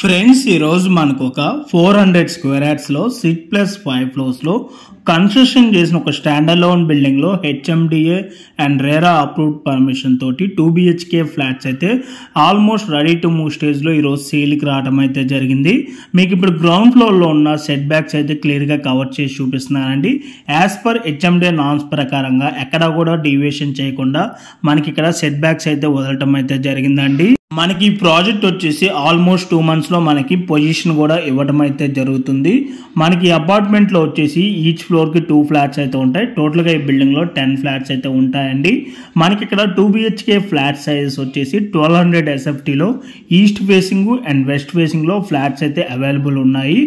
Friends ఈ రోజు మనకు ఒక 400 స్క్వేర్ యార్డ్స్ లో 6+5 ఫ్లోర్స్ లో కన్స్ట్రక్షన్ చేసిన ఒక స్టాండ్ అలోన్ బిల్డింగ్ లో HMDA and RERA approved permission తోటి 2 BHK ఫ్లాట్స్ అయితే almost ready to move stage లో ఈ రోజు సేల్ కి రావడం అయితే జరిగింది. మీకు ఇప్పుడు గ్రౌండ్ ఫ్లోర్ లో ఉన్న సెట్ బ్యాక్స్ అయితే క్లియర్ గా కవర్ చేసి చూపిస్తున్నానండి. యాజ్ పర్ హెచ్ఎండిఏ నార్మ్స్ ప్రకారంగా ఎక్కడ కూడా డీవియేషన్ చేయకుండా మనకి ఇక్కడ సెట్ బ్యాక్స్ అయితే వదలటం అయితే జరిగిందండి. మనకి ఈ ప్రాజెక్ట్ వచ్చేసి ఆల్మోస్ట్ 2 months లో మనకి పొజిషన్ కూడా ఇవ్వడం అయితే జరుగుతుంది. మనకి అపార్ట్మెంట్ లో వచ్చేసి ఈచ్ ఫ్లోర్ కి 2 ఫ్లాట్స్ అయితే ఉంటాయి. టోటల్ గా ఈ బిల్డింగ్ లో 10 ఫ్లాట్స్ అయితే ఉంటాయండి. మనకి ఇక్కడ 2 BHK ఫ్లాట్ సైజెస్ వచ్చేసి 1200 SFT లో east facing and west facing లో ఫ్లాట్స్ అయితే అవైలబుల్ ఉన్నాయి.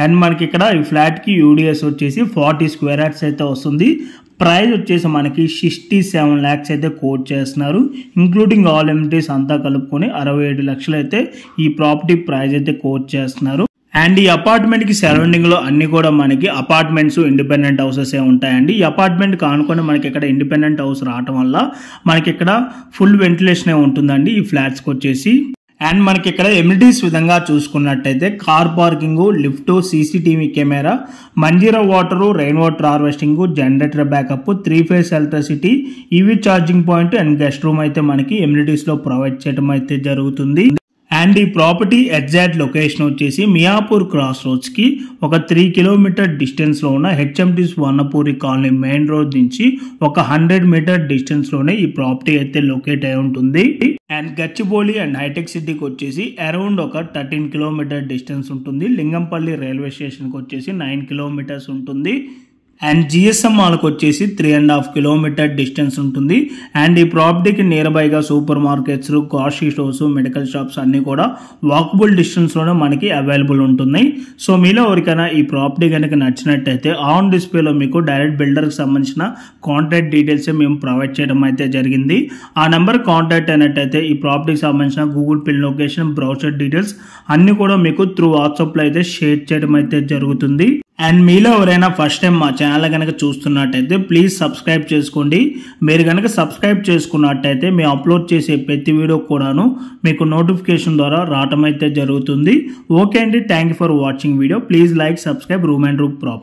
అండ్ మనకి ఇక్కడ ఈ ఫ్లాట్ కి యూడిఎస్ వచ్చేసి 40 స్క్వేర్ యార్డ్స్ అయితే వస్తుంది. ప్రైస్ వచ్చేసి మనకి 67 lakhs అయితే కోట్ చేస్తున్నారు. ఇంక్లూడింగ్ ఆల్ ఎమ్యూనిటీస్ అంతా కలుపుకొని 67 లక్షలు అయితే ఈ ప్రాపర్టీ ప్రైస్ అయితే కోట్ చేస్తున్నారు. అండ్ ఈ అపార్ట్మెంట్ కి సరౌండింగ్ లో అన్ని కూడా మనకి అపార్ట్మెంట్స్ ఇండిపెండెంట్ హౌసెస్ ఉంటాయండి. ఈ అపార్ట్మెంట్ కానుకొని మనకి ఇక్కడ ఇండిపెండెంట్ హౌస్ రావటం వల్ల మనకి ఇక్కడ ఫుల్ వెంటిలేషన్ ఉంటుందండి ఈ ఫ్లాట్స్ కి వచ్చేసి. అండ్ మనకి ఇక్కడ ఎమ్యూనిటీస్ విధంగా చూసుకున్నట్టయితే car parking, lift, CCTV camera, Manjeera water, rain water harvesting, generator backup, 3-phase electricity, EV charging point and guest room అయితే మనకి ఎమ్యూనిటీస్ లో ప్రొవైడ్ చేయడం అయితే జరుగుతుంది. అండ్ ఈ ప్రాపర్టీ ఎగ్జాక్ట్ లొకేషన్ వచ్చేసి మియాపూర్ క్రాస్ రోడ్స్ కి ఒక 3 kilometer డిస్టెన్స్ లో ఉన్న HMD Swarnapuri colony main road నుంచి ఒక 100 meter డిస్టెన్స్ లోనే ఈ ప్రాపర్టీ అయితే లొకేట్ అయి ఉంటుంది. అండ్ గచ్చిబౌలి అండ్ హైటెక్ సిటీకి వచ్చేసి అరౌండ్ ఒక 13 kilometer డిస్టెన్స్ ఉంటుంది. లింగంపల్లి రైల్వే స్టేషన్ కి వచ్చేసి 9 kilometers ఉంటుంది. అండ్ జిఎస్ఎం మాల్కి వచ్చేసి 3.5 kilometer డిస్టెన్స్ ఉంటుంది. అండ్ ఈ ప్రాపర్టీకి నియర్ బైగా supermarkets, grocery stores, medical shops అన్ని కూడా వాకబుల్ డిస్టెన్స్ లోనే మనకి అవైలబుల్ ఉంటున్నాయి. సో మీలో ఎవరికైనా ఈ ప్రాపర్టీ కనుక నచ్చినట్టయితే ఆన్ డిస్ప్లేలో మీకు డైరెక్ట్ బిల్డర్ కి సంబంధించిన కాంటాక్ట్ డీటెయిల్స్ మేము ప్రొవైడ్ చేయడం అయితే జరిగింది. ఆ నెంబర్ కాంటాక్ట్ అయినట్టయితే ఈ ప్రాపర్టీకి సంబంధించిన Google pay location, brochure details అన్ని కూడా మీకు త్రూ వాట్సాప్ లో అయితే షేర్ చేయడం అయితే జరుగుతుంది. అండ్ మీలో ఎవరైనా ఫస్ట్ టైం మా ఛానల్ కనుక చూస్తున్నట్టయితే ప్లీజ్ సబ్స్క్రైబ్ చేసుకోండి. మీరు కనుక సబ్స్క్రైబ్ చేసుకున్నట్టయితే మేము అప్లోడ్ చేసే ప్రతి వీడియో కూడాను మీకు నోటిఫికేషన్ ద్వారా రావటం అయితే జరుగుతుంది. ఓకే అండి, thank you for watching video. Please like, subscribe room and room property.